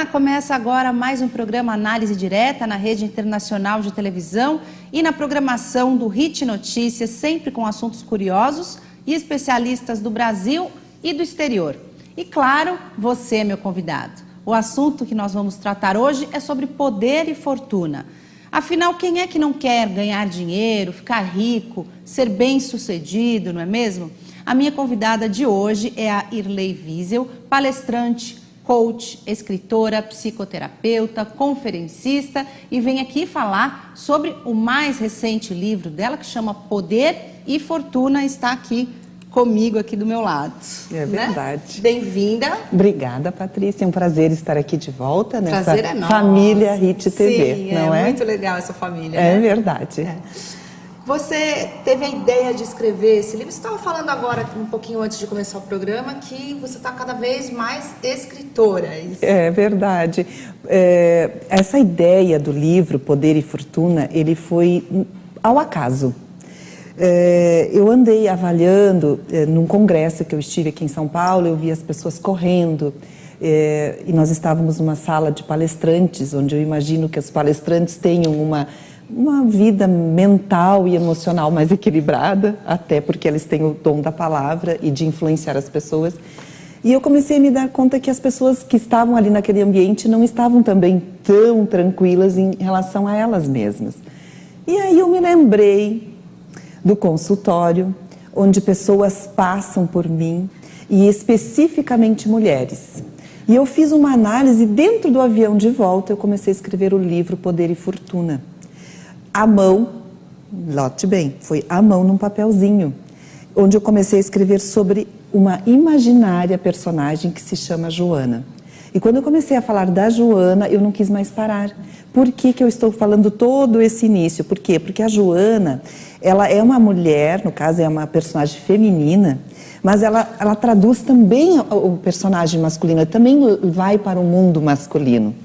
ar, começa agora mais um programa Análise Direta na Rede Internacional de Televisão e na programação do HIT Notícias, sempre com assuntos curiosos e especialistas do Brasil e do exterior. E claro, você é meu convidado. O assunto que nós vamos tratar hoje é sobre poder e fortuna. Afinal, quem é que não quer ganhar dinheiro, ficar rico, ser bem-sucedido, não é mesmo? A minha convidada de hoje é a Irley Wiesel, palestrante, coach, escritora, psicoterapeuta, conferencista e vem aqui falar sobre o mais recente livro dela que chama Poder e Fortuna, está aqui comigo, aqui do meu lado. É verdade. Né? Bem-vinda. Obrigada, Patrícia. É um prazer estar aqui de volta nessa é família HIT TV. Sim, não é? Muito legal essa família. É né? verdade. É. Você teve a ideia de escrever esse livro. Você estava falando agora, um pouquinho antes de começar o programa, que você está cada vez mais escritora. É verdade. Essa ideia do livro Poder e Fortuna, ele foi ao acaso. Eu andei avaliando, num congresso que eu estive aqui em São Paulo, eu vi as pessoas correndo, e nós estávamos numa sala de palestrantes, onde eu imagino que os palestrantes tenham uma vida mental e emocional mais equilibrada, até porque eles têm o dom da palavra e de influenciar as pessoas. E eu comecei a me dar conta que as pessoas que estavam ali naquele ambiente não estavam também tão tranquilas em relação a elas mesmas. E aí eu me lembrei do consultório, onde pessoas passam por mim, e especificamente mulheres. E eu fiz uma análise dentro do avião de volta, eu comecei a escrever o livro Poder e Fortuna. À mão, note bem, foi à mão num papelzinho, onde eu comecei a escrever sobre uma imaginária personagem que se chama Joana. E quando eu comecei a falar da Joana, eu não quis mais parar. Por que que eu estou falando todo esse início? Por quê? Porque a Joana, ela é uma mulher, no caso é uma personagem feminina, mas ela traduz também o personagem masculino, também vai para o mundo masculino.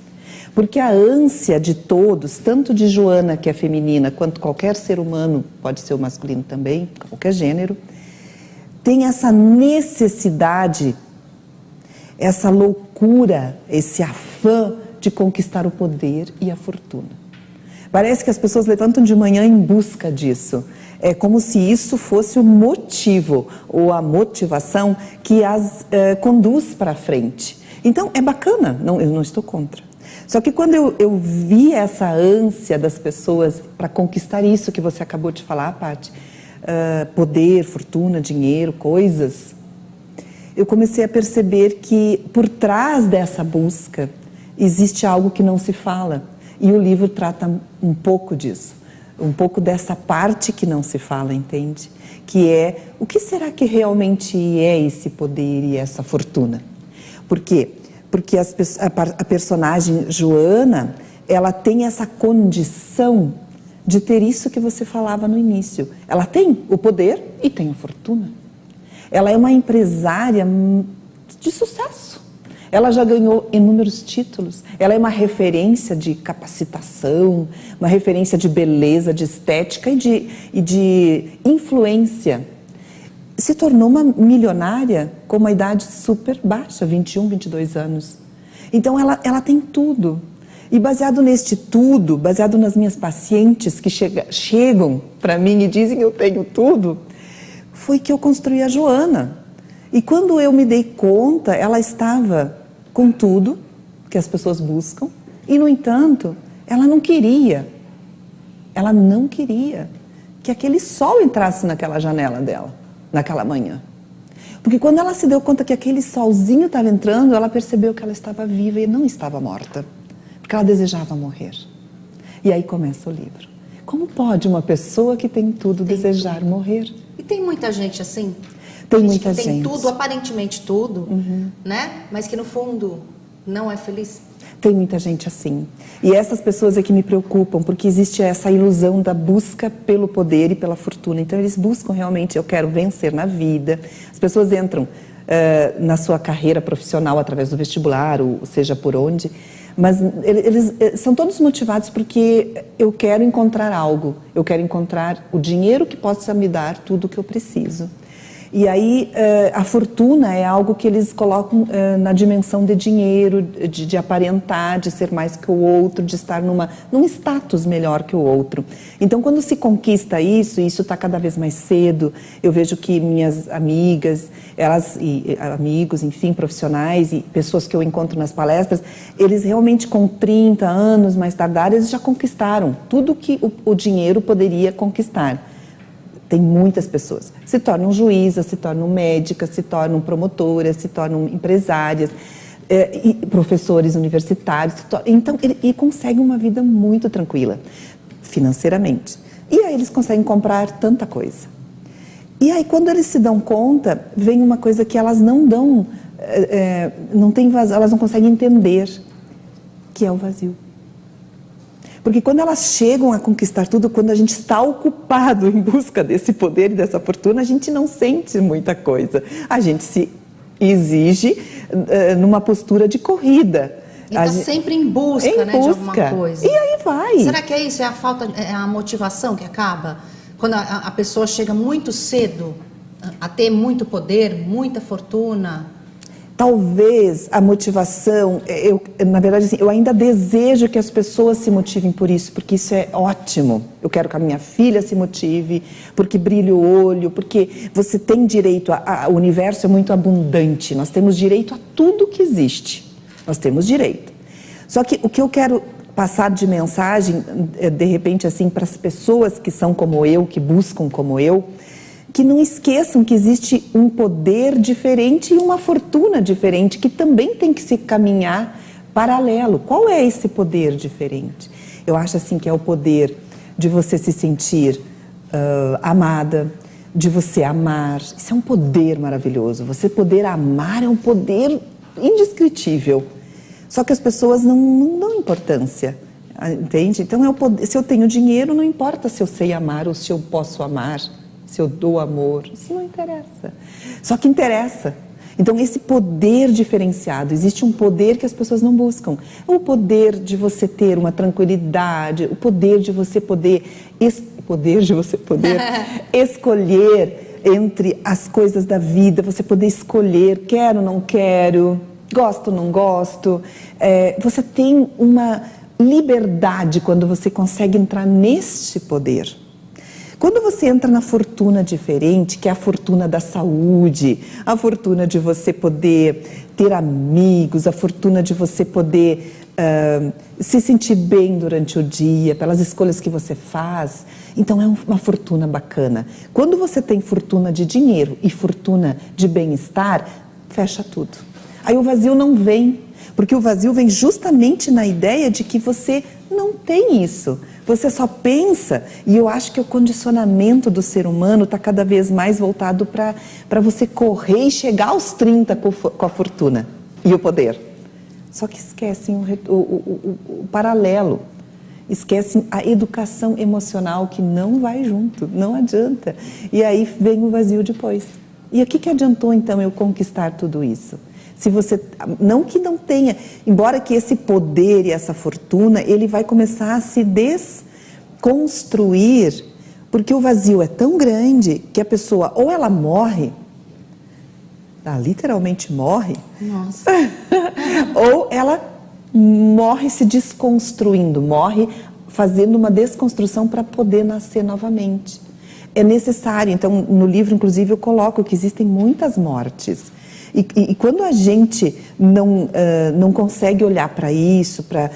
Porque a ânsia de todos, tanto de Joana, que é feminina, quanto qualquer ser humano, pode ser o masculino também, qualquer gênero, tem essa necessidade, essa loucura, esse afã de conquistar o poder e a fortuna. Parece que as pessoas levantam de manhã em busca disso. É como se isso fosse o motivo ou a motivação que as conduz para frente. Então, é bacana, eu não estou contra. Só que quando eu vi essa ânsia das pessoas para conquistar isso que você acabou de falar, Paty, poder, fortuna, dinheiro, coisas, eu comecei a perceber que por trás dessa busca existe algo que não se fala. E o livro trata um pouco disso, um pouco dessa parte que não se fala, entende? Que é, o que será que realmente é esse poder e essa fortuna? Por quê? Porque a personagem Joana, ela tem essa condição de ter isso que você falava no início. Ela tem o poder e tem a fortuna. Ela é uma empresária de sucesso. Ela já ganhou inúmeros títulos. Ela é uma referência de capacitação, uma referência de beleza, de estética e de influência. Se tornou uma milionária com uma idade super baixa, 21, 22 anos. Então ela tem tudo. E baseado neste tudo, baseado nas minhas pacientes que chegam para mim e dizem eu tenho tudo, foi que eu construí a Joana. E quando eu me dei conta, ela estava com tudo que as pessoas buscam e, no entanto, ela não queria que aquele sol entrasse naquela janela dela. Naquela manhã. Porque quando ela se deu conta que aquele solzinho estava entrando, ela percebeu que ela estava viva e não estava morta. Porque ela desejava morrer. E aí começa o livro. Como pode uma pessoa que tem tudo desejar morrer? E tem muita gente assim? Tem muita gente. Tem tudo, aparentemente tudo, né? Mas que no fundo não é feliz. Tem muita gente assim. E essas pessoas é que me preocupam, porque existe essa ilusão da busca pelo poder e pela fortuna. Então eles buscam realmente, eu quero vencer na vida. As pessoas entram na sua carreira profissional através do vestibular, ou seja por onde, mas eles são todos motivados porque eu quero encontrar algo. Eu quero encontrar o dinheiro que possa me dar tudo o que eu preciso. E aí a fortuna é algo que eles colocam na dimensão de dinheiro, de aparentar, de ser mais que o outro, de estar num status melhor que o outro. Então, quando se conquista isso, e isso está cada vez mais cedo, eu vejo que minhas amigas, amigos, enfim, profissionais e pessoas que eu encontro nas palestras, eles realmente com 30 anos mais tarde, eles já conquistaram tudo que o dinheiro poderia conquistar. Tem muitas pessoas. Se tornam juízas, se tornam médicas, se tornam promotoras, se tornam empresárias, e professores universitários. Então, e conseguem uma vida muito tranquila, financeiramente. E aí eles conseguem comprar tanta coisa. E aí, quando eles se dão conta, vem uma coisa que elas não dão, não tem vazio, elas não conseguem entender, que é o vazio. Porque quando elas chegam a conquistar tudo, quando a gente está ocupado em busca desse poder e dessa fortuna, a gente não sente muita coisa. A gente se exige numa postura de corrida. E está sempre em busca, né, de alguma coisa. E aí vai. Será que é isso? É a falta, é a motivação que acaba? Quando a pessoa chega muito cedo a ter muito poder, muita fortuna... Talvez a motivação, na verdade, assim, eu ainda desejo que as pessoas se motivem por isso, porque isso é ótimo. Eu quero que a minha filha se motive, porque brilha o olho, porque você tem direito, o universo é muito abundante, nós temos direito a tudo que existe, nós temos direito. Só que o que eu quero passar de mensagem, de repente, assim, para as pessoas que são como eu, que buscam como eu, que não esqueçam que existe um poder diferente e uma fortuna diferente, que também tem que se caminhar paralelo. Qual é esse poder diferente? Eu acho assim que é o poder de você se sentir amada, de você amar. Isso é um poder maravilhoso. Você poder amar é um poder indescritível. Só que as pessoas não dão importância, entende? Então, se eu tenho dinheiro, não importa se eu sei amar ou se eu posso amar. Se eu dou amor, isso não interessa. Só que interessa. Então, esse poder diferenciado, existe um poder que as pessoas não buscam. O poder de você ter uma tranquilidade, o poder de você poder escolher entre as coisas da vida, você poder escolher, quero, não quero, gosto, não gosto. Você tem uma liberdade quando você consegue entrar neste poder. Quando você entra na fortuna diferente, que é a fortuna da saúde, a fortuna de você poder ter amigos, a fortuna de você poder se sentir bem durante o dia, pelas escolhas que você faz, então é uma fortuna bacana. Quando você tem fortuna de dinheiro e fortuna de bem-estar, fecha tudo. Aí o vazio não vem, porque o vazio vem justamente na ideia de que você não tem isso. Você só pensa, e eu acho que o condicionamento do ser humano está cada vez mais voltado para você correr e chegar aos 30 com a fortuna e o poder. Só que esquecem o paralelo, esquecem a educação emocional que não vai junto, não adianta. E aí vem o vazio depois. E o que adiantou então eu conquistar tudo isso? Se você, não que não tenha, embora que esse poder e essa fortuna, ele vai começar a se desconstruir, porque o vazio é tão grande que a pessoa, ou ela morre, literalmente morre, nossa. ou ela morre se desconstruindo, morre fazendo uma desconstrução para poder nascer novamente. É necessário, então no livro inclusive eu coloco que existem muitas mortes. E quando a gente não consegue olhar para isso, para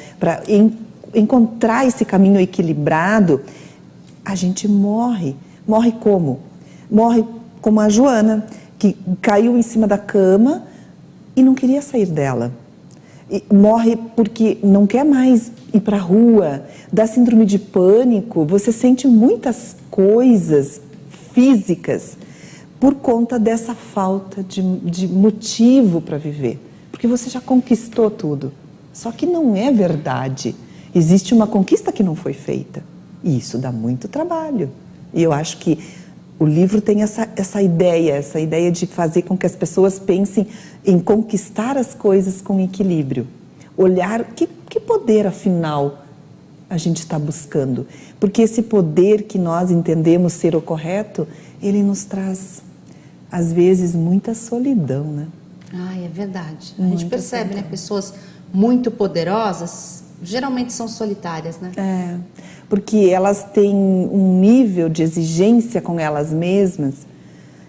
encontrar esse caminho equilibrado, a gente morre. Morre como? Morre como a Joana, que caiu em cima da cama e não queria sair dela. E morre porque não quer mais ir para a rua, dá síndrome de pânico, você sente muitas coisas físicas por conta dessa falta de motivo para viver. Porque você já conquistou tudo. Só que não é verdade. Existe uma conquista que não foi feita. E isso dá muito trabalho. E eu acho que o livro tem essa ideia de fazer com que as pessoas pensem em conquistar as coisas com equilíbrio. Olhar que poder, afinal, a gente está buscando. Porque esse poder que nós entendemos ser o correto, ele nos traz às vezes, muita solidão, né? Ai, é verdade. A gente percebe, né? Pessoas muito poderosas, geralmente são solitárias, né? É, porque elas têm um nível de exigência com elas mesmas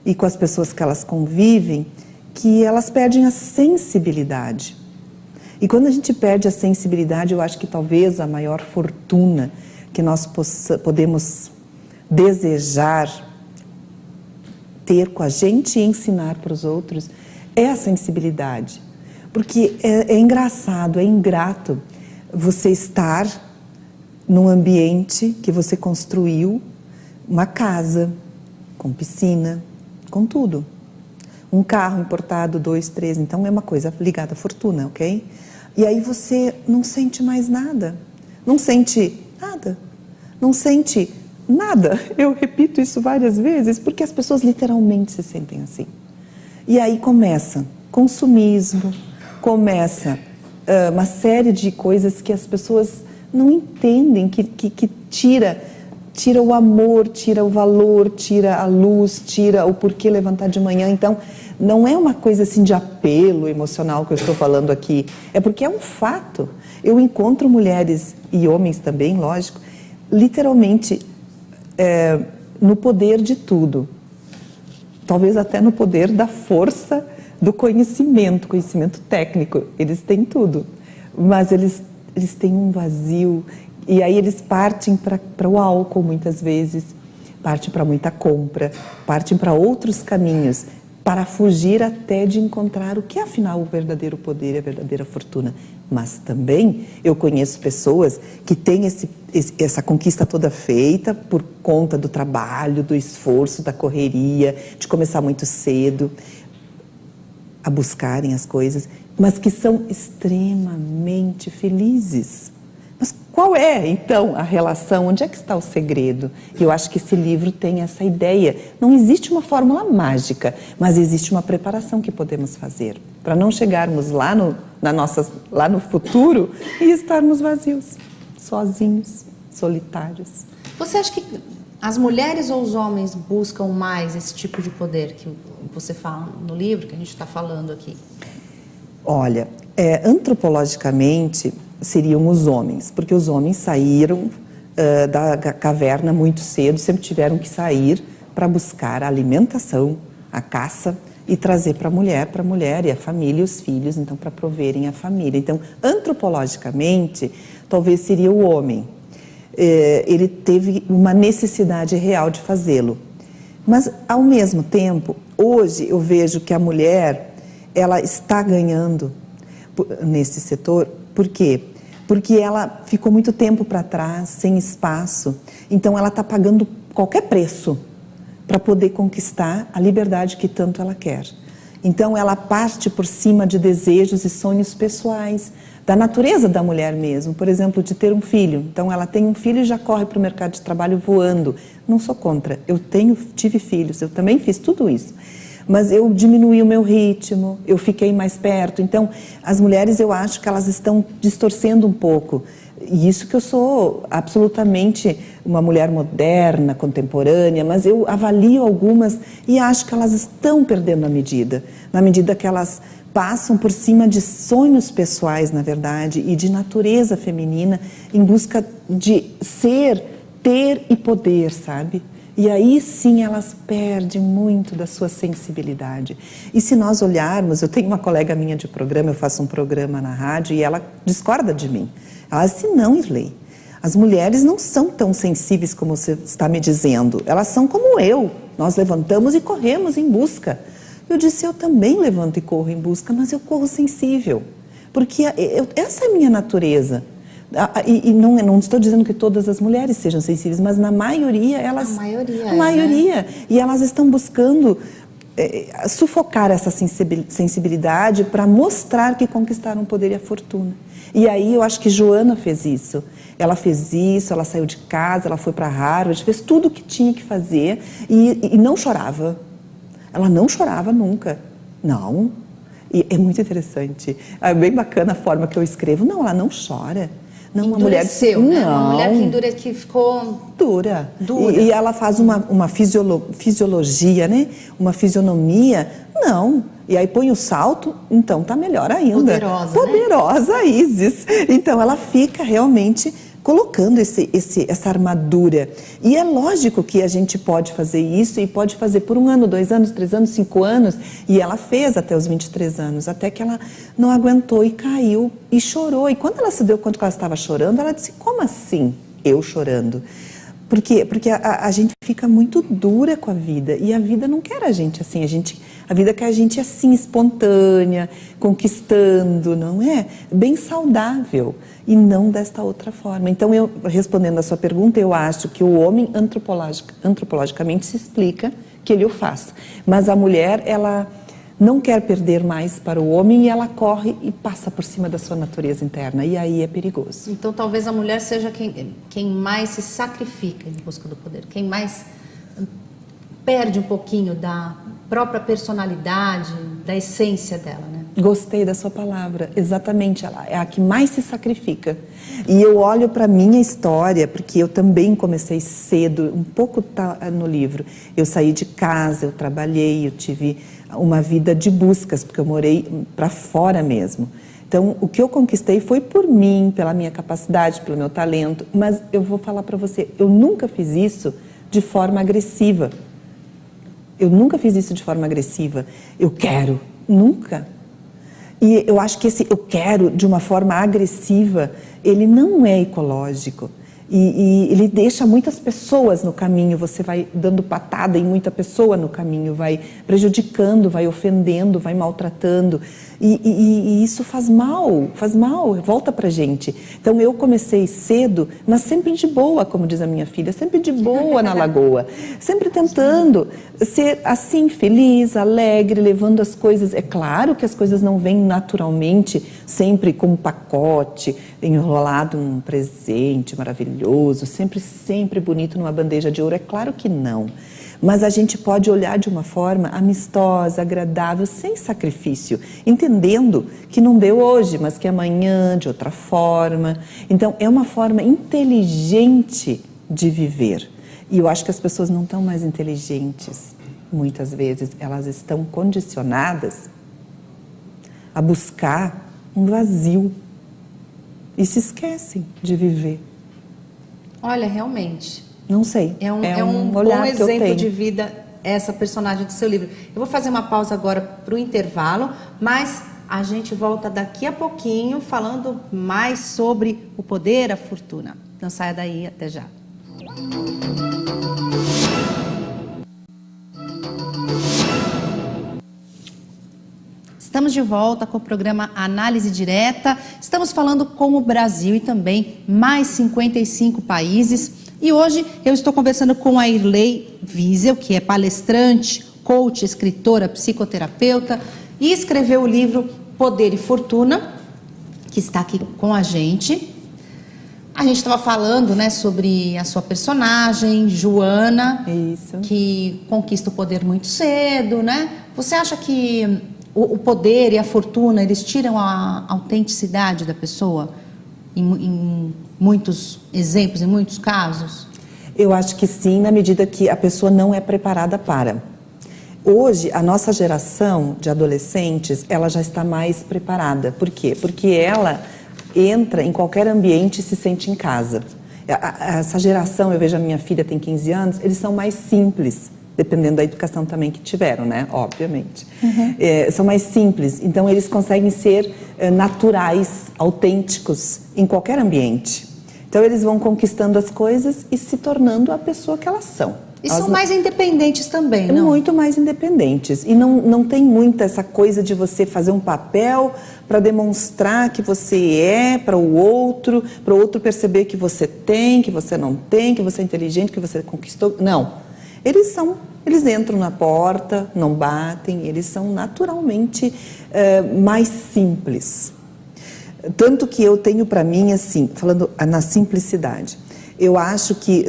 e com as pessoas que elas convivem, que elas perdem a sensibilidade. E quando a gente perde a sensibilidade, eu acho que talvez a maior fortuna que nós podemos desejar ter com a gente e ensinar para os outros é a sensibilidade. Porque é engraçado, é ingrato você estar num ambiente que você construiu, uma casa, com piscina, com tudo. Um carro importado, 2, 3, então é uma coisa ligada à fortuna, ok? E aí você não sente mais nada, não sente nada, não sente nada. Eu repito isso várias vezes, porque as pessoas literalmente se sentem assim. E aí começa consumismo, começa uma série de coisas que as pessoas não entendem, que tira o amor, tira o valor, tira a luz, tira o porquê levantar de manhã. Então, não é uma coisa assim de apelo emocional que eu estou falando aqui, é porque é um fato. Eu encontro mulheres e homens também, lógico, literalmente no poder de tudo. Talvez até no poder da força do conhecimento técnico. Eles têm tudo, mas eles têm um vazio. E aí eles partem para o álcool muitas vezes, partem para muita compra, partem para outros caminhos, para fugir até de encontrar o que é afinal o verdadeiro poder e a verdadeira fortuna. Mas também eu conheço pessoas que têm essa conquista toda feita por conta do trabalho, do esforço, da correria, de começar muito cedo a buscarem as coisas, mas que são extremamente felizes. Mas qual é, então, a relação? Onde é que está o segredo? E eu acho que esse livro tem essa ideia. Não existe uma fórmula mágica, mas existe uma preparação que podemos fazer para não chegarmos lá no futuro e estarmos vazios, sozinhos, solitários. Você acha que as mulheres ou os homens buscam mais esse tipo de poder que você fala no livro, que a gente está falando aqui? Olha, antropologicamente seriam os homens, porque os homens saíram da caverna muito cedo, sempre tiveram que sair para buscar a alimentação, a caça e trazer para a mulher e a família e os filhos, então para proverem a família. Então, antropologicamente, talvez seria o homem. Ele teve uma necessidade real de fazê-lo. Mas, ao mesmo tempo, hoje eu vejo que a mulher, ela está ganhando nesse setor. Por quê? Porque ela ficou muito tempo para trás, sem espaço. Então, ela está pagando qualquer preço para poder conquistar a liberdade que tanto ela quer. Então, ela parte por cima de desejos e sonhos pessoais, da natureza da mulher mesmo. Por exemplo, de ter um filho. Então, ela tem um filho e já corre para o mercado de trabalho voando. Não sou contra. Eu tive filhos, eu também fiz tudo isso. Mas eu diminuí o meu ritmo, eu fiquei mais perto. Então, as mulheres, eu acho que elas estão distorcendo um pouco. E isso que eu sou absolutamente uma mulher moderna, contemporânea, mas eu avalio algumas e acho que elas estão perdendo a medida. Na medida que elas passam por cima de sonhos pessoais, na verdade, e de natureza feminina, em busca de ser, ter e poder, sabe? E aí sim elas perdem muito da sua sensibilidade. E se nós olharmos, eu tenho uma colega minha de programa, eu faço um programa na rádio e ela discorda de mim. Ela disse, não, Irley, as mulheres não são tão sensíveis como você está me dizendo. Elas são como eu, nós levantamos e corremos em busca. Eu disse, eu também levanto e corro em busca, mas eu corro sensível. Porque essa é a minha natureza. E não estou dizendo que todas as mulheres sejam sensíveis, mas na maioria elas... A maioria. Né? E elas estão buscando sufocar essa sensibilidade para mostrar que conquistaram o poder e a fortuna. E aí eu acho que Joana fez isso. Ela fez isso, ela saiu de casa, ela foi para Harvard, fez tudo o que tinha que fazer e não chorava. Ela não chorava nunca. Não. E é muito interessante. É bem bacana a forma que eu escrevo. Não, ela não chora. Não, endureceu, uma mulher, né? não, Uma mulher que ficou dura. dura. E ela faz uma fisiologia, né? Uma fisionomia, não. E aí põe o salto, então tá melhor ainda. Poderosa, Poderosa, né? Isis. Então ela fica realmente colocando essa armadura. E é lógico que a gente pode fazer isso e pode fazer por 1 ano, 2 anos, 3 anos, 5 anos. E ela fez até os 23 anos, até que ela não aguentou e caiu e chorou. E quando ela se deu conta que ela estava chorando, ela disse, como assim eu chorando? Porque a gente fica muito dura com a vida e a vida não quer a gente assim, a vida quer a gente assim, espontânea, conquistando, não é? Bem saudável e não desta outra forma. Então, respondendo a sua pergunta, eu acho que o homem antropologicamente se explica que ele o faz, mas a mulher, ela não quer perder mais para o homem e ela corre e passa por cima da sua natureza interna. E aí é perigoso. Então talvez a mulher seja quem mais se sacrifica em busca do poder, quem mais perde um pouquinho da própria personalidade, da essência dela, né? Gostei da sua palavra, exatamente, ela é a que mais se sacrifica. E eu olho para a minha história, porque eu também comecei cedo, um pouco tá no livro. Eu saí de casa, eu trabalhei, eu tive uma vida de buscas, porque eu morei para fora mesmo. Então, o que eu conquistei foi por mim, pela minha capacidade, pelo meu talento, mas eu vou falar para você, eu nunca fiz isso de forma agressiva. Eu nunca fiz isso de forma agressiva. Eu quero, nunca. E eu acho que esse eu quero de uma forma agressiva, ele não é ecológico. E ele deixa muitas pessoas no caminho, você vai dando patada em muita pessoa no caminho, vai prejudicando, vai ofendendo, vai maltratando. E isso faz mal, volta pra gente. Então eu comecei cedo, mas sempre de boa, como diz a minha filha, sempre de boa na lagoa, sempre tentando ser assim, feliz, alegre, levando as coisas. É claro que as coisas não vêm naturalmente, sempre com um pacote, enrolado um presente maravilhoso, sempre bonito numa bandeja de ouro. É claro que não. Mas a gente pode olhar de uma forma amistosa, agradável, sem sacrifício, entendendo que não deu hoje, mas que amanhã, de outra forma. Então, é uma forma inteligente de viver. E eu acho que as pessoas não estão mais inteligentes, muitas vezes. Elas estão condicionadas a buscar um vazio e se esquecem de viver. Olha, realmente... Não sei. É um bom exemplo de vida essa personagem do seu livro. Eu vou fazer uma pausa agora para o intervalo, mas a gente volta daqui a pouquinho falando mais sobre o poder, a fortuna. Não saia daí, até já. Estamos de volta com o programa Análise Direta. Estamos falando com o Brasil e também mais 55 países. E hoje eu estou conversando com a Irley Wiesel, que é palestrante, coach, escritora, psicoterapeuta e escreveu o livro Poder e Fortuna, que está aqui com a gente. A gente estava falando, né, sobre a sua personagem, Joana, isso, que conquista o poder muito cedo, né? Você acha que o poder e a fortuna, eles tiram a autenticidade da pessoa em muitos exemplos, em muitos casos? Eu acho que sim, na medida que a pessoa não é preparada para. Hoje, a nossa geração de adolescentes, ela já está mais preparada. Por quê? Porque ela entra em qualquer ambiente e se sente em casa. Essa geração, eu vejo a minha filha tem 15 anos, eles são mais simples, dependendo da educação também que tiveram, né? Obviamente. São mais simples, então eles conseguem ser naturais, autênticos, em qualquer ambiente. Então eles vão conquistando as coisas e se tornando a pessoa que elas são. E são mais independentes também, não? Muito mais independentes. E não tem muita essa coisa de você fazer um papel para demonstrar que você é para o outro perceber que você tem, que você não tem, que você é inteligente, que você conquistou. Não. Eles entram na porta, não batem, eles são naturalmente mais simples. Tanto que eu tenho para mim, assim, falando na simplicidade, eu acho que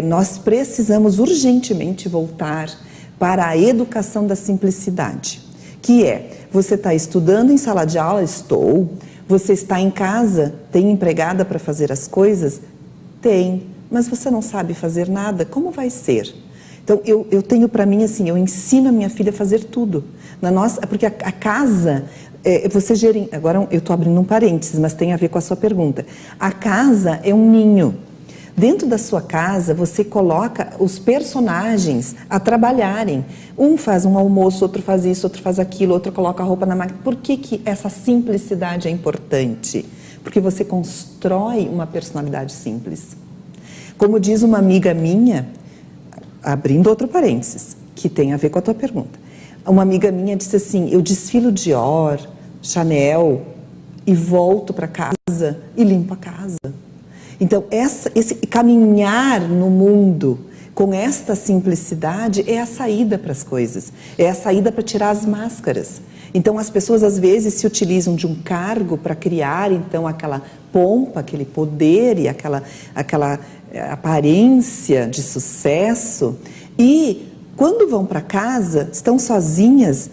nós precisamos urgentemente voltar para a educação da simplicidade, que é, você está estudando em sala de aula? Estou. Você está em casa, tem empregada para fazer as coisas? Tem, mas você não sabe fazer nada, como vai ser? Então, eu tenho para mim assim, eu ensino a minha filha a fazer tudo. Porque a casa, você agora eu estou abrindo um parênteses, mas tem a ver com a sua pergunta. A casa é um ninho. Dentro da sua casa, você coloca os personagens a trabalharem. Um faz um almoço, outro faz isso, outro faz aquilo, outro coloca a roupa na máquina. Por que essa simplicidade é importante? Porque você constrói uma personalidade simples. Como diz uma amiga minha, abrindo outro parênteses, que tem a ver com a tua pergunta. Uma amiga minha disse assim, eu desfilo Dior, Chanel e volto para casa e limpo a casa. Então, esse caminhar no mundo com esta simplicidade é a saída para as coisas, é a saída para tirar as máscaras. Então, as pessoas às vezes se utilizam de um cargo para criar, então, aquela pompa, aquele poder e aquela aparência de sucesso. E, quando vão para casa, estão sozinhas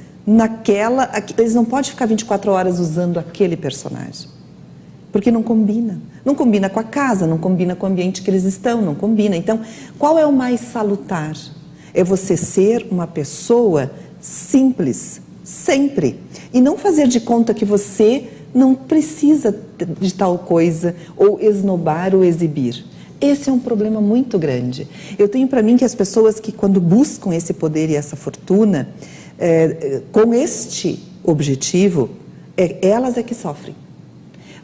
eles não podem ficar 24 horas usando aquele personagem. Porque não combina. Não combina com a casa, não combina com o ambiente que eles estão, não combina. Então, qual é o mais salutar? É você ser uma pessoa simples, sempre. E não fazer de conta que você não precisa de tal coisa, ou esnobar ou exibir. Esse é um problema muito grande. Eu tenho para mim que as pessoas que quando buscam esse poder e essa fortuna, com este objetivo, elas é que sofrem.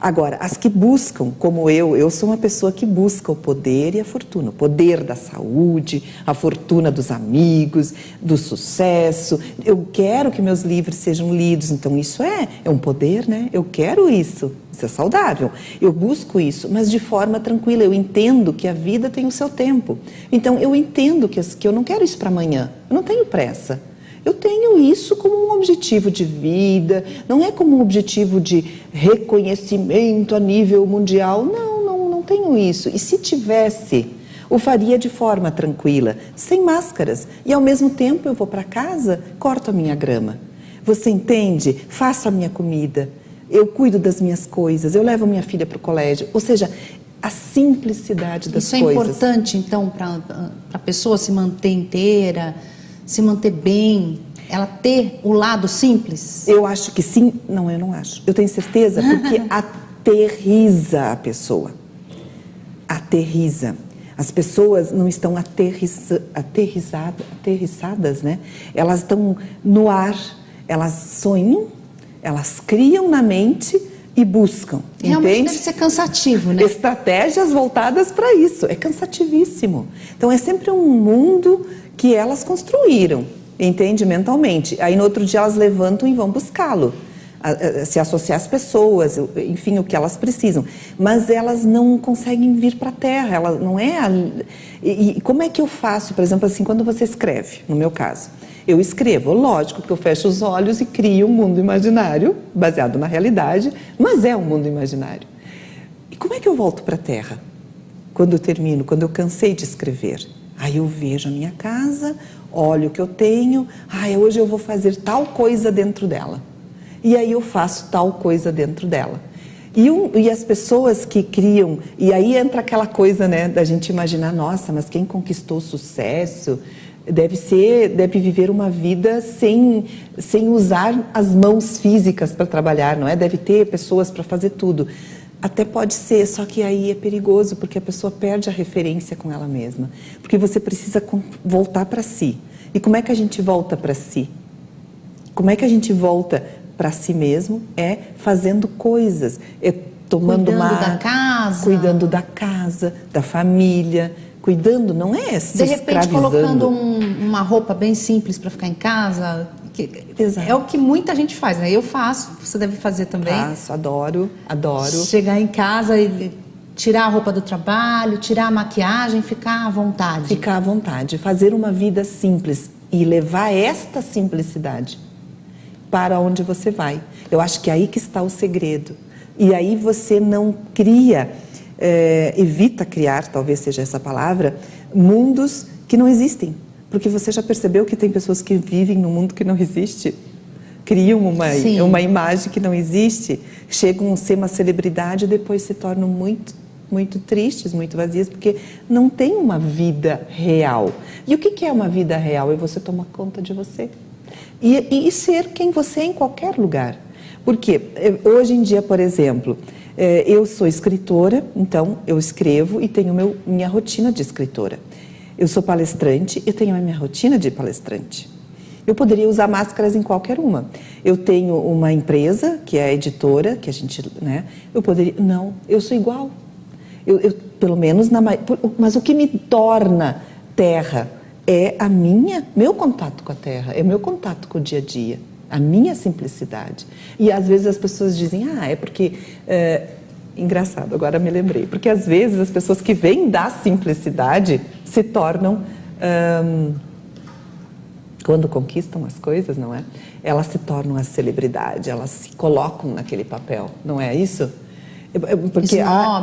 Agora, as que buscam, como eu sou uma pessoa que busca o poder e a fortuna. O poder da saúde, a fortuna dos amigos, do sucesso. Eu quero que meus livros sejam lidos, então isso é um poder, né? Eu quero isso é saudável. Eu busco isso, mas de forma tranquila. Eu entendo que a vida tem o seu tempo. Então, eu entendo que eu não quero isso para amanhã. Eu não tenho pressa. Eu tenho isso como um objetivo de vida, não é como um objetivo de reconhecimento a nível mundial. Não tenho isso. E se tivesse, o faria de forma tranquila, sem máscaras. E ao mesmo tempo eu vou para casa, corto a minha grama. Você entende? Faço a minha comida, eu cuido das minhas coisas, eu levo minha filha para o colégio. Ou seja, a simplicidade das coisas. Isso é importante, então, para a pessoa se manter inteira, se manter bem, ela ter o lado simples? Eu acho que sim. Não, eu não acho. Eu tenho certeza porque aterriza a pessoa. Aterriza. As pessoas não estão aterrissadas, né? Elas estão no ar, elas sonham, elas criam na mente e buscam. Realmente entende? Deve ser cansativo, né? Estratégias voltadas para isso. É cansativíssimo. Então é sempre um mundo que elas construíram, entende? Mentalmente. Aí no outro dia elas levantam e vão buscá-lo, se associar às pessoas, enfim, o que elas precisam. Mas elas não conseguem vir para a Terra, ela não é... E como é que eu faço, por exemplo, assim, quando você escreve, no meu caso? Eu escrevo, lógico que eu fecho os olhos e crio um mundo imaginário, baseado na realidade, mas é um mundo imaginário. E como é que eu volto para a Terra? Quando eu termino, quando eu cansei de escrever? Aí eu vejo a minha casa, olho o que eu tenho, hoje eu vou fazer tal coisa dentro dela. E aí eu faço tal coisa dentro dela. E as pessoas que criam, e aí entra aquela coisa, né, da gente imaginar, nossa, mas quem conquistou sucesso deve viver uma vida sem usar as mãos físicas para trabalhar, não é? Deve ter pessoas para fazer tudo. Até pode ser, só que aí é perigoso, porque a pessoa perde a referência com ela mesma. Porque você precisa voltar para si. E como é que a gente volta para si? Como é que a gente volta para si mesmo? É fazendo coisas, é tomando cuidando da casa, da família, cuidando, não é se de repente escravizando. Colocando uma roupa bem simples para ficar em casa. Exato. É o que muita gente faz, né? Eu faço, você deve fazer também. Faço, adoro. Chegar em casa e tirar a roupa do trabalho, tirar a maquiagem, ficar à vontade. Ficar à vontade, fazer uma vida simples e levar esta simplicidade para onde você vai. Eu acho que é aí que está o segredo. E aí você não cria, evita criar, talvez seja essa palavra, mundos que não existem. Porque você já percebeu que tem pessoas que vivem num mundo que não existe? criam Sim. uma imagem que não existe, chegam a ser uma celebridade e depois se tornam muito tristes, muito vazias, porque não tem uma vida real. E o que é uma vida real? É você tomar conta de você. E ser quem você é em qualquer lugar. Porque hoje em dia, por exemplo, eu sou escritora, então eu escrevo e tenho minha rotina de escritora. Eu sou palestrante e tenho a minha rotina de palestrante. Eu poderia usar máscaras em qualquer uma. Eu tenho uma empresa, que é a editora, que a gente, né? Eu poderia... Não, eu sou igual. Pelo menos, mas o que me torna terra é meu contato com a terra, é meu contato com o dia a dia, a minha simplicidade. E às vezes as pessoas dizem, é porque... engraçado, agora me lembrei. Porque às vezes as pessoas que vêm da simplicidade se tornam... quando conquistam as coisas, não é? Elas se tornam a celebridade, elas se colocam naquele papel, não é isso? Porque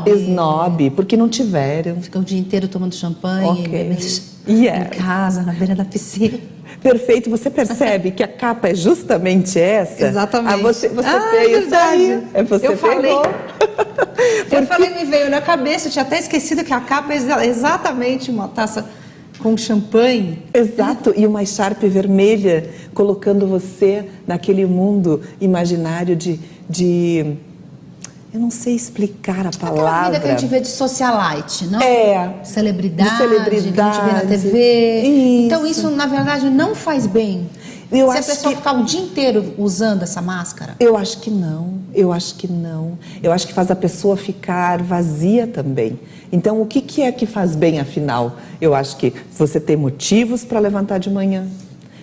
esnobe, porque não tiveram. Ficam o dia inteiro tomando champanhe, bebendo em casa, na beira da piscina. Perfeito, você percebe que a capa é justamente essa? Exatamente. Você fez isso aí. Você eu falei. Porque... Eu falei, me veio na cabeça, eu tinha até esquecido que a capa é exatamente uma taça com champanhe. Exato, e uma echarpe vermelha, colocando você naquele mundo imaginário de eu não sei explicar a palavra. Aquela vida que a gente vê de socialite, não? Celebridade, que a gente vê na TV. Isso. Então isso, na verdade, não faz bem. Se a pessoa ficar o dia inteiro usando essa máscara? Eu acho que não, eu acho que não. Eu acho que faz a pessoa ficar vazia também. Então, o que é que faz bem, afinal? Eu acho que você ter motivos para levantar de manhã,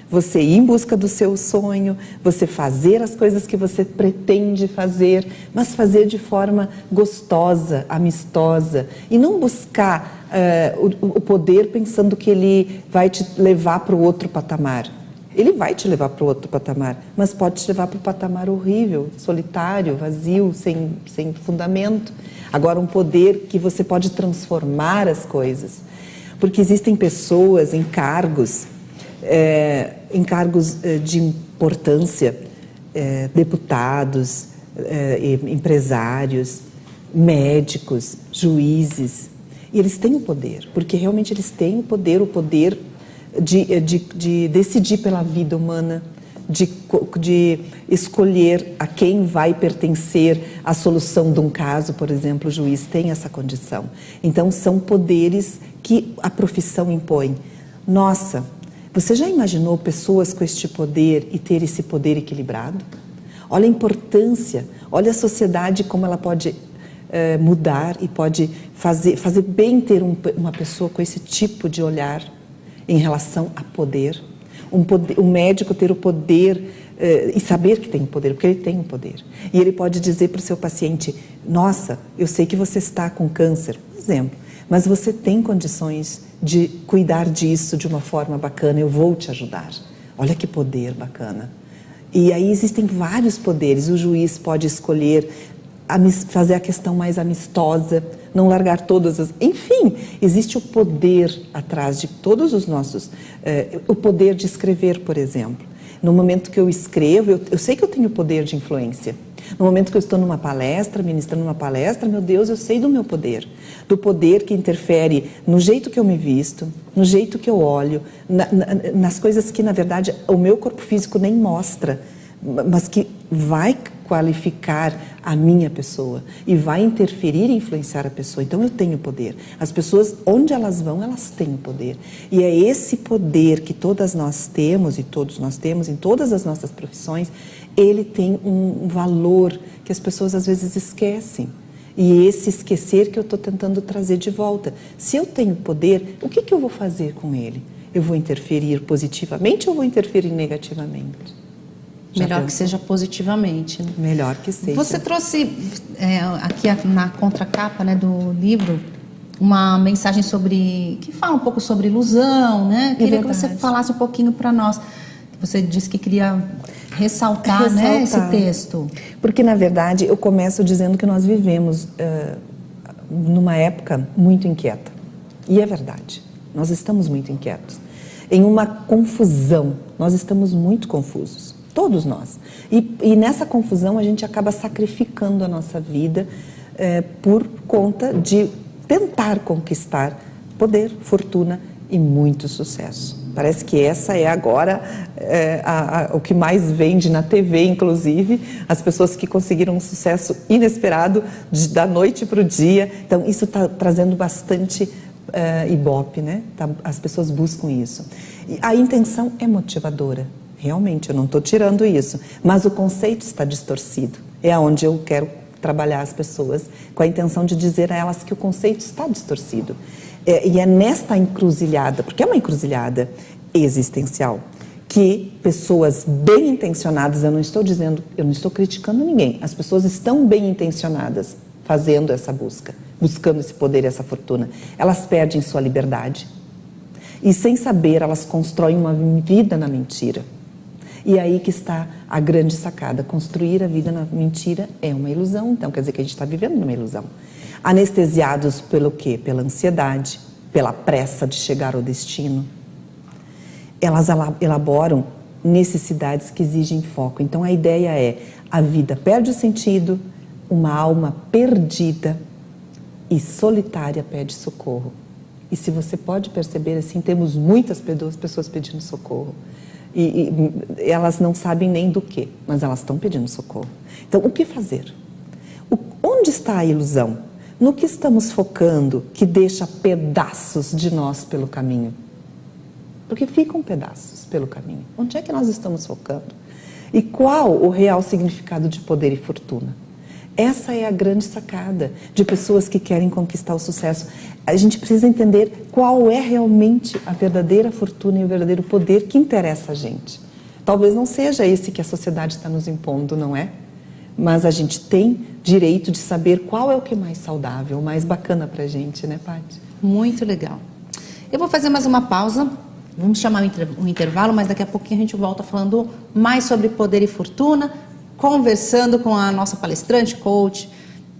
você ir em busca do seu sonho, você fazer as coisas que você pretende fazer, mas fazer de forma gostosa, amistosa, e não buscar o poder pensando que ele vai te levar para o outro patamar. Ele vai te levar para o outro patamar, mas pode te levar para o patamar horrível, solitário, vazio, sem fundamento. Agora, um poder que você pode transformar as coisas. Porque existem pessoas em cargos de importância, deputados, empresários, médicos, juízes, e eles têm o poder, porque realmente eles têm o poder de decidir pela vida humana, de escolher a quem vai pertencer a solução de um caso, por exemplo, o juiz tem essa condição. Então, são poderes que a profissão impõe. Nossa, você já imaginou pessoas com este poder e ter esse poder equilibrado? Olha a importância, olha a sociedade como ela pode mudar e pode fazer bem ter uma pessoa com esse tipo de olhar em relação a poder. Um médico ter o poder e saber que tem o poder, porque ele tem o poder. E ele pode dizer para o seu paciente, nossa, eu sei que você está com câncer, por exemplo, mas você tem condições de cuidar disso de uma forma bacana, eu vou te ajudar. Olha que poder bacana. E aí existem vários poderes, o juiz pode escolher fazer a questão mais amistosa, não largar todas as... Enfim, existe o poder atrás de todos os nossos... o poder de escrever, por exemplo. No momento que eu escrevo, eu sei que eu tenho poder de influência. No momento que eu estou numa palestra, ministrando uma palestra, meu Deus, eu sei do meu poder. Do poder que interfere no jeito que eu me visto, no jeito que eu olho, nas coisas que, na verdade, o meu corpo físico nem mostra, mas que vai qualificar a minha pessoa e vai interferir e influenciar a pessoa. Então eu tenho poder. As pessoas, onde elas vão, elas têm o poder. E é esse poder que todas nós temos e todos nós temos em todas as nossas profissões, ele tem um valor que as pessoas às vezes esquecem. E esse esquecer que eu estou tentando trazer de volta. Se eu tenho poder, o que eu vou fazer com ele? Eu vou interferir positivamente ou vou interferir negativamente? Melhor que seja positivamente. Né? Melhor que seja. Você trouxe aqui na contracapa, né, do livro uma mensagem que fala um pouco sobre ilusão, né? Queria que você falasse um pouquinho para nós. Você disse que queria ressaltar, né, esse texto. Porque, na verdade, eu começo dizendo que nós vivemos numa época muito inquieta. E é verdade. Nós estamos muito inquietos. Em uma confusão. Nós estamos muito confusos. todos nós. E nessa confusão a gente acaba sacrificando a nossa vida por conta de tentar conquistar poder, fortuna e muito sucesso. Parece que essa é agora o que mais vende na TV, inclusive, as pessoas que conseguiram um sucesso inesperado da noite para o dia. Então, isso está trazendo bastante ibope, né? As pessoas buscam isso. E a intenção é motivadora, realmente, eu não estou tirando isso, mas o conceito está distorcido. É aonde eu quero trabalhar as pessoas, com a intenção de dizer a elas que o conceito está distorcido. E é nesta encruzilhada, porque é uma encruzilhada existencial, que pessoas bem intencionadas, eu não estou criticando ninguém, as pessoas estão bem intencionadas fazendo essa busca, buscando esse poder e essa fortuna. Elas perdem sua liberdade e, sem saber, elas constroem uma vida na mentira. E aí que está a grande sacada. Construir a vida na mentira é uma ilusão, então quer dizer que a gente está vivendo numa ilusão. Anestesiados pelo quê? Pela ansiedade, pela pressa de chegar ao destino. Elas elaboram necessidades que exigem foco. Então a ideia é: a vida perde o sentido, uma alma perdida e solitária pede socorro. E se você pode perceber, assim, temos muitas pessoas pedindo socorro. E elas não sabem nem do que, mas elas estão pedindo socorro. Então, o que fazer? Onde está a ilusão? No que estamos focando que deixa pedaços de nós pelo caminho? Porque ficam pedaços pelo caminho. Onde é que nós estamos focando? E qual o real significado de poder e fortuna? Essa é a grande sacada de pessoas que querem conquistar o sucesso. A gente precisa entender qual é realmente a verdadeira fortuna e o verdadeiro poder que interessa a gente. Talvez não seja esse que a sociedade está nos impondo, não é? Mas a gente tem direito de saber qual é o que é mais saudável, mais bacana pra gente, né, Paty? Muito legal. Eu vou fazer mais uma pausa, vamos chamar um intervalo, mas daqui a pouquinho a gente volta falando mais sobre poder e fortuna, conversando com a nossa palestrante, coach,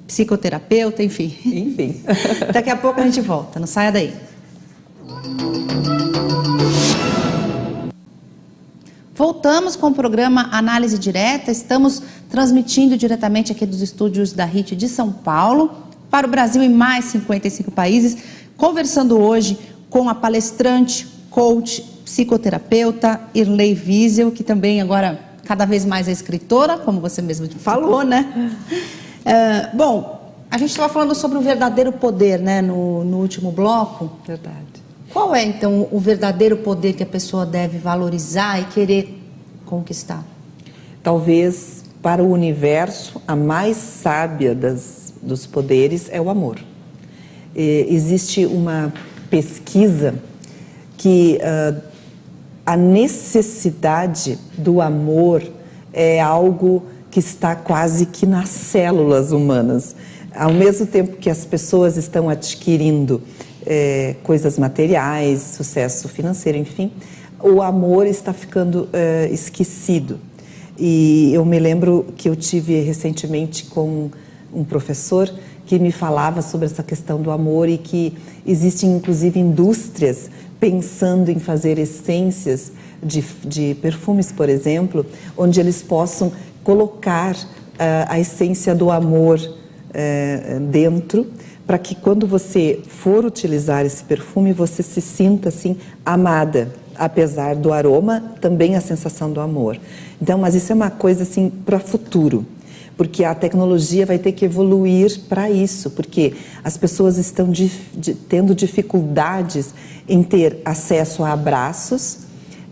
psicoterapeuta, enfim. Daqui a pouco a gente volta, não saia daí. Voltamos com o programa Análise Direta, estamos transmitindo diretamente aqui dos estúdios da HIT de São Paulo para o Brasil e mais 55 países, conversando hoje com a palestrante, coach, psicoterapeuta Irley Wiesel, que também agora cada vez mais é escritora, como você mesmo falou, né? Bom, a gente estava falando sobre o verdadeiro poder, né, no último bloco. Verdade. Qual é, então, o verdadeiro poder que a pessoa deve valorizar e querer conquistar? Talvez, para o universo, a mais sábia dos poderes é o amor. Existe uma pesquisa que a necessidade do amor é algo que está quase que nas células humanas. Ao mesmo tempo que as pessoas estão adquirindo coisas materiais, sucesso financeiro, enfim, o amor está ficando esquecido. E eu me lembro que eu tive recentemente com um professor que me falava sobre essa questão do amor e que existem inclusive indústrias pensando em fazer essências de perfumes, por exemplo, onde eles possam colocar a essência do amor dentro, para que quando você for utilizar esse perfume, você se sinta assim amada, apesar do aroma, também a sensação do amor. Então, mas isso é uma coisa assim para o futuro, porque a tecnologia vai ter que evoluir para isso, porque as pessoas estão tendo dificuldades em ter acesso a abraços,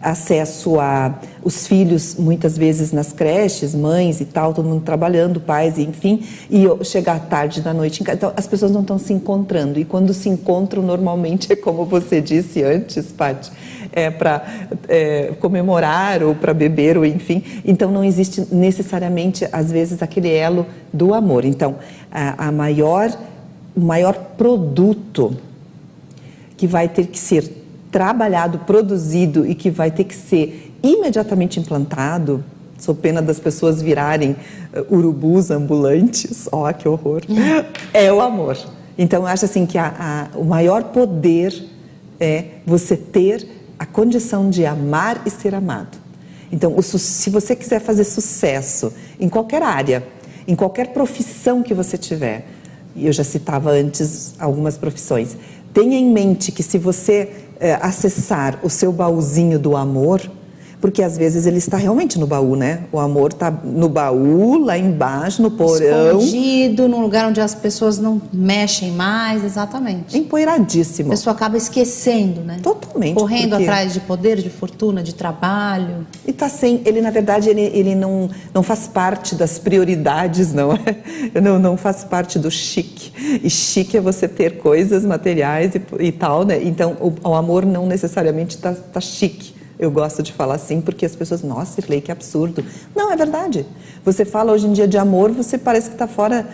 acesso a os filhos muitas vezes nas creches, mães e tal, todo mundo trabalhando, pais, enfim, e chegar tarde da noite em casa. Então as pessoas não estão se encontrando, e quando se encontram normalmente é como você disse antes, Paty, é para comemorar ou para beber, ou enfim, então não existe necessariamente às vezes aquele elo do amor. Então o maior produto que vai ter que ser trabalhado, produzido e que vai ter que ser imediatamente implantado, sob pena das pessoas virarem urubus ambulantes, ó, que horror, é o amor. Então eu acho assim que o maior poder é você ter a condição de amar e ser amado. Então, se você quiser fazer sucesso em qualquer área, em qualquer profissão que você tiver, e eu já citava antes algumas profissões, tenha em mente que se você acessar o seu baúzinho do amor, porque às vezes ele está realmente no baú, né? O amor está no baú, lá embaixo, no porão. Escondido, num lugar onde as pessoas não mexem mais, exatamente. Empoeiradíssimo. A pessoa acaba esquecendo, né? Totalmente. Correndo atrás de poder, de fortuna, de trabalho. E tá sem, ele na verdade, ele não faz parte das prioridades, não é? Não faz parte do chique. E chique é você ter coisas materiais e tal, né? Então, o amor não necessariamente tá chique. Eu gosto de falar assim, porque as pessoas, nossa, Cirlei, que absurdo. Não, é verdade. Você fala hoje em dia de amor, você parece que está fora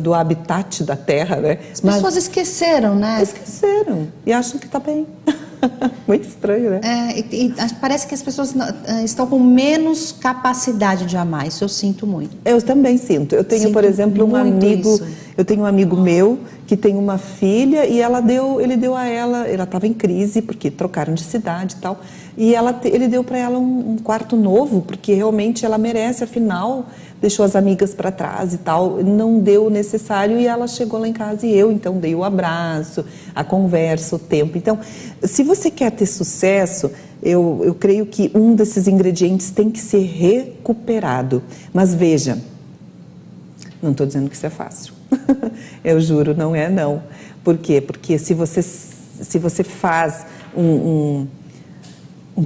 do habitat da Terra, né? As pessoas esqueceram, né? Esqueceram. E acham que está bem. Muito estranho, né? E parece que as pessoas estão com menos capacidade de amar. Isso eu sinto muito. Eu também sinto. Eu tenho, por exemplo, um amigo... Isso. Eu tenho um amigo meu que tem uma filha e ele deu a ela estava em crise porque trocaram de cidade e tal, e ele deu para ela um quarto novo, porque realmente ela merece, afinal, deixou as amigas para trás e tal, não deu o necessário, e ela chegou lá em casa e eu, então, dei o abraço, a conversa, o tempo. Então, se você quer ter sucesso, eu creio que um desses ingredientes tem que ser recuperado. Mas veja, não estou dizendo que isso é fácil. Eu juro, não é não. Por quê? Porque se você faz um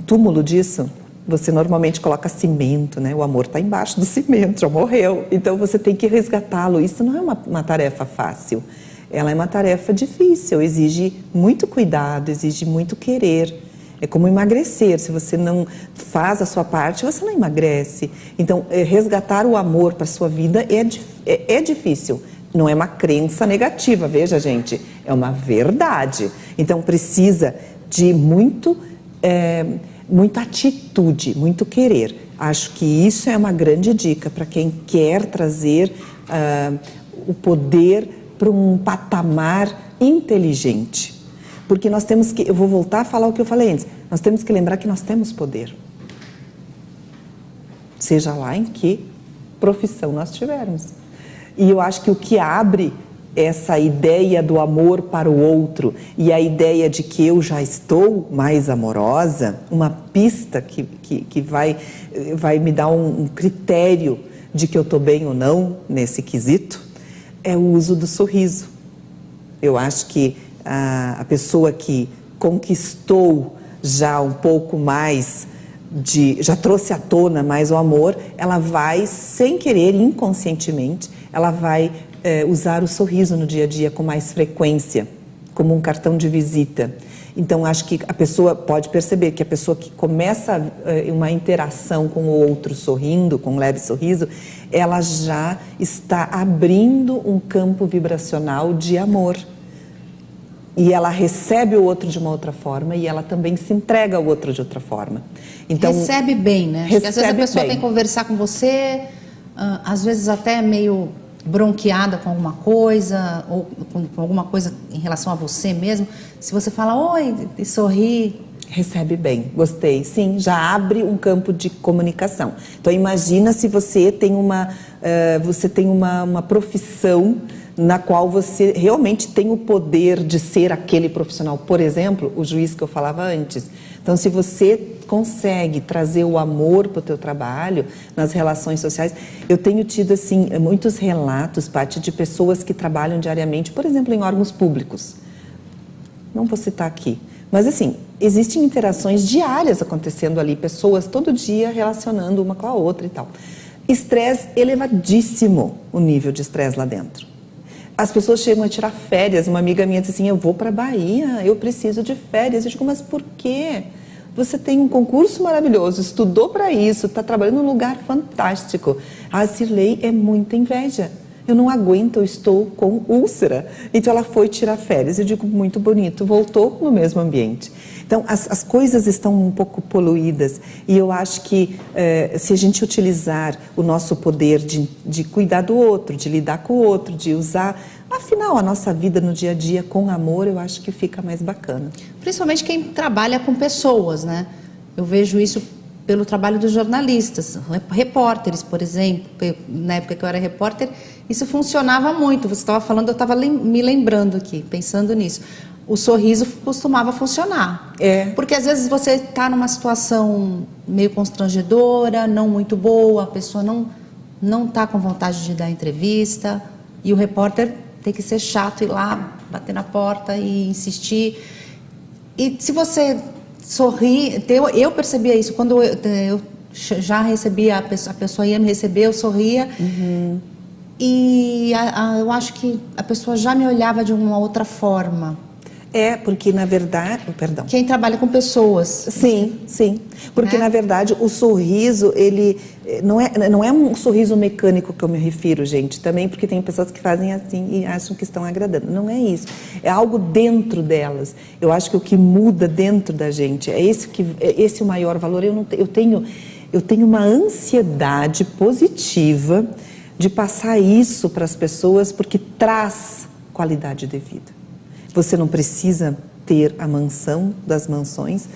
túmulo disso, você normalmente coloca cimento, né? O amor está embaixo do cimento, já morreu. Então você tem que resgatá-lo. Isso não é uma tarefa fácil. Ela é uma tarefa difícil, exige muito cuidado, exige muito querer. É como emagrecer, se você não faz a sua parte, você não emagrece. Então, resgatar o amor para a sua vida é difícil. Não é uma crença negativa, veja, gente, é uma verdade. Então, precisa de muita atitude, muito querer. Acho que isso é uma grande dica para quem quer trazer o poder para um patamar inteligente. Porque nós temos que, eu vou voltar a falar o que eu falei antes, nós temos que lembrar que nós temos poder. Seja lá em que profissão nós tivermos. E eu acho que o que abre essa ideia do amor para o outro e a ideia de que eu já estou mais amorosa, uma pista que vai me dar um critério de que eu estou bem ou não nesse quesito, é o uso do sorriso. Eu acho que a pessoa que conquistou já um pouco mais já trouxe à tona mais o amor, ela vai, sem querer, inconscientemente, ela vai usar o sorriso no dia a dia com mais frequência, como um cartão de visita. Então, acho que a pessoa pode perceber que a pessoa que começa uma interação com o outro sorrindo, com um leve sorriso, ela já está abrindo um campo vibracional de amor. E ela recebe o outro de uma outra forma e ela também se entrega ao outro de outra forma. Então, recebe bem, né? Porque às vezes a pessoa bem. vem conversar com você, às vezes até meio bronqueada com alguma coisa, ou com alguma coisa em relação a você mesmo. Se você fala oi e sorri... Recebe bem, gostei. Sim, já abre um campo de comunicação. Então, imagina se você tem uma profissão na qual você realmente tem o poder de ser aquele profissional. Por exemplo, o juiz que eu falava antes. Então, se você consegue trazer o amor para o teu trabalho, nas relações sociais, eu tenho tido, assim, muitos relatos, Paty, de pessoas que trabalham diariamente, por exemplo, em órgãos públicos. Não vou citar aqui. Mas, assim, existem interações diárias acontecendo ali, pessoas todo dia relacionando uma com a outra e tal. Estresse elevadíssimo, o nível de estresse lá dentro. As pessoas chegam a tirar férias. Uma amiga minha disse assim, eu vou para a Bahia, eu preciso de férias. Eu digo, mas por quê? Você tem um concurso maravilhoso, estudou para isso, está trabalhando num lugar fantástico. A Cirlei é muita inveja. Eu não aguento, eu estou com úlcera. Então ela foi tirar férias. Eu digo, muito bonito, voltou no mesmo ambiente. Então as coisas estão um pouco poluídas e eu acho que se a gente utilizar o nosso poder de cuidar do outro, de lidar com o outro, de usar, afinal, a nossa vida no dia a dia com amor, eu acho que fica mais bacana. Principalmente quem trabalha com pessoas, né? Eu vejo isso pelo trabalho dos jornalistas, repórteres, por exemplo. Na época que eu era repórter, isso funcionava muito. Você estava falando, eu estava me lembrando aqui, pensando nisso. O sorriso costumava funcionar. Porque às vezes você está numa situação meio constrangedora, não muito boa, a pessoa não está com vontade de dar entrevista, e o repórter tem que ser chato, ir lá, bater na porta e insistir. E se você sorrir, eu percebia isso, quando eu já recebia, a pessoa ia me receber, eu sorria, e eu acho que a pessoa já me olhava de uma outra forma. Porque na verdade... Perdão. Quem trabalha com pessoas. Sim, sim. Porque na verdade o sorriso, ele não é um sorriso mecânico que eu me refiro, gente. Também porque tem pessoas que fazem assim e acham que estão agradando. Não é isso. É algo dentro delas. Eu acho que o que muda dentro da gente, esse o maior valor. Eu tenho uma ansiedade positiva de passar isso para as pessoas, porque traz qualidade de vida. Você não precisa ter a mansão das mansões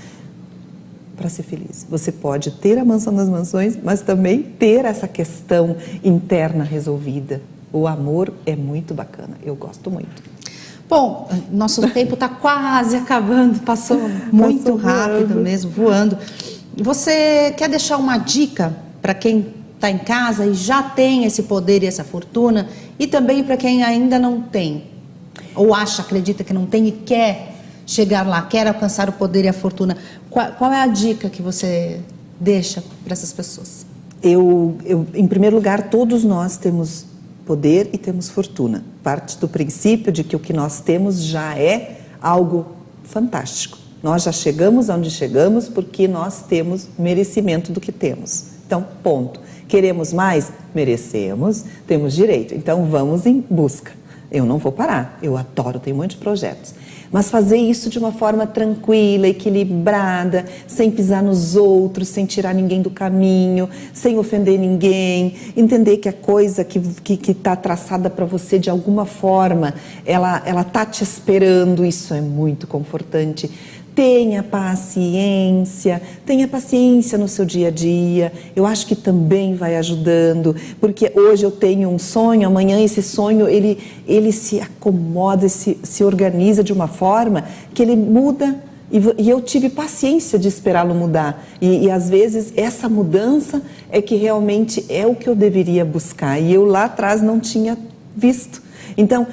para ser feliz. Você pode ter a mansão das mansões, mas também ter essa questão interna resolvida. O amor é muito bacana, eu gosto muito. Bom, nosso tempo está quase acabando, passou muito rápido mesmo, voando. Você quer deixar uma dica para quem está em casa e já tem esse poder e essa fortuna, e também para quem ainda não tem? Ou acredita que não tem e quer chegar lá, quer alcançar o poder e a fortuna. Qual é a dica que você deixa para essas pessoas? Em primeiro lugar, todos nós temos poder e temos fortuna. Parte do princípio de que o que nós temos já é algo fantástico. Nós já chegamos onde chegamos porque nós temos merecimento do que temos. Então, ponto. Queremos mais? Merecemos, temos direito. Então, vamos em busca. Eu não vou parar, eu adoro, tenho um monte de projetos. Mas fazer isso de uma forma tranquila, equilibrada, sem pisar nos outros, sem tirar ninguém do caminho, sem ofender ninguém. Entender que a coisa que está traçada para você de alguma forma, ela está te esperando, isso é muito confortante. Tenha paciência no seu dia a dia. Eu acho que também vai ajudando, porque hoje eu tenho um sonho, amanhã esse sonho ele se acomoda, se organiza de uma forma que ele muda, e eu tive paciência de esperá-lo mudar. E às vezes essa mudança é que realmente é o que eu deveria buscar, e eu lá atrás não tinha visto. Então,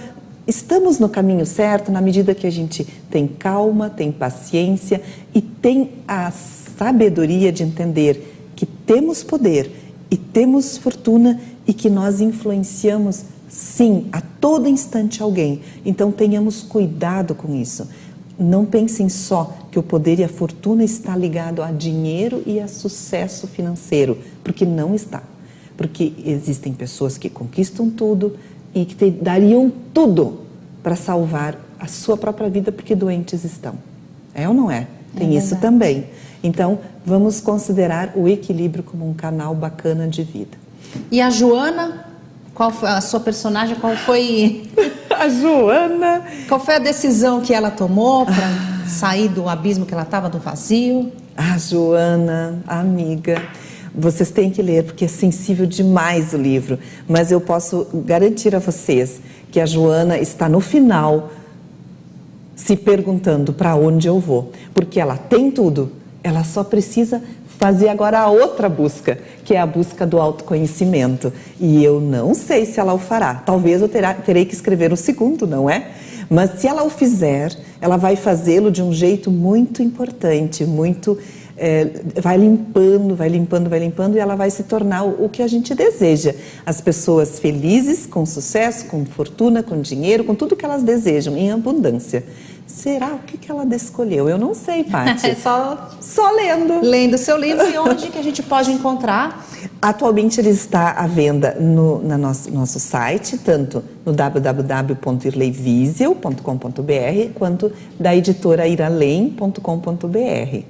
estamos no caminho certo na medida que a gente tem calma, tem paciência e tem a sabedoria de entender que temos poder e temos fortuna e que nós influenciamos, sim, a todo instante alguém. Então tenhamos cuidado com isso. Não pensem só que o poder e a fortuna está ligado a dinheiro e a sucesso financeiro, porque não está. Porque existem pessoas que conquistam tudo e que dariam tudo para salvar a sua própria vida porque doentes estão. É ou não é? Tem isso também. Então, vamos considerar o equilíbrio como um canal bacana de vida. E a Joana? Qual foi a sua personagem? Qual foi... A Joana... Qual foi a decisão que ela tomou para sair do abismo que ela estava, do vazio? A Joana, amiga... Vocês têm que ler, porque é sensível demais o livro. Mas eu posso garantir a vocês que a Joana está no final se perguntando para onde eu vou. Porque ela tem tudo, ela só precisa fazer agora a outra busca, que é a busca do autoconhecimento. E eu não sei se ela o fará. Talvez eu terei que escrever o segundo, não é? Mas se ela o fizer, ela vai fazê-lo de um jeito muito importante, muito... vai limpando e ela vai se tornar o que a gente deseja. As pessoas felizes, com sucesso, com fortuna, com dinheiro, com tudo que elas desejam, em abundância. Será o que ela escolheu? Eu não sei, Paty. Só lendo. Lendo o seu livro. E onde que a gente pode encontrar? Atualmente ele está à venda no nosso site, tanto no www.irleivisel.com.br quanto da editora iralém.com.br.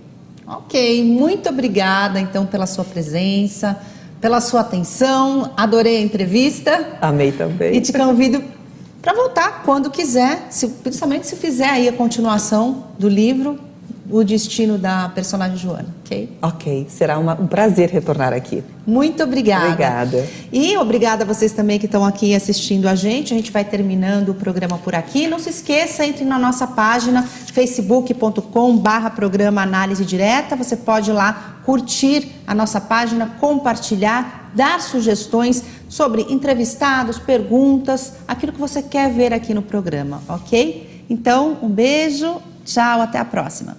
Ok, muito obrigada então pela sua presença, pela sua atenção, adorei a entrevista. Amei também. E te convido para voltar quando quiser, principalmente se fizer aí a continuação do livro, o destino da personagem Joana, ok? Ok, será um prazer retornar aqui. Muito obrigada. Obrigada. E obrigada a vocês também que estão aqui assistindo a gente vai terminando o programa por aqui. Não se esqueça, entre na nossa página facebook.com/programa Análise Direta. Você pode ir lá curtir a nossa página, compartilhar, dar sugestões sobre entrevistados, perguntas, aquilo que você quer ver aqui no programa, ok? Então, um beijo, tchau, até a próxima.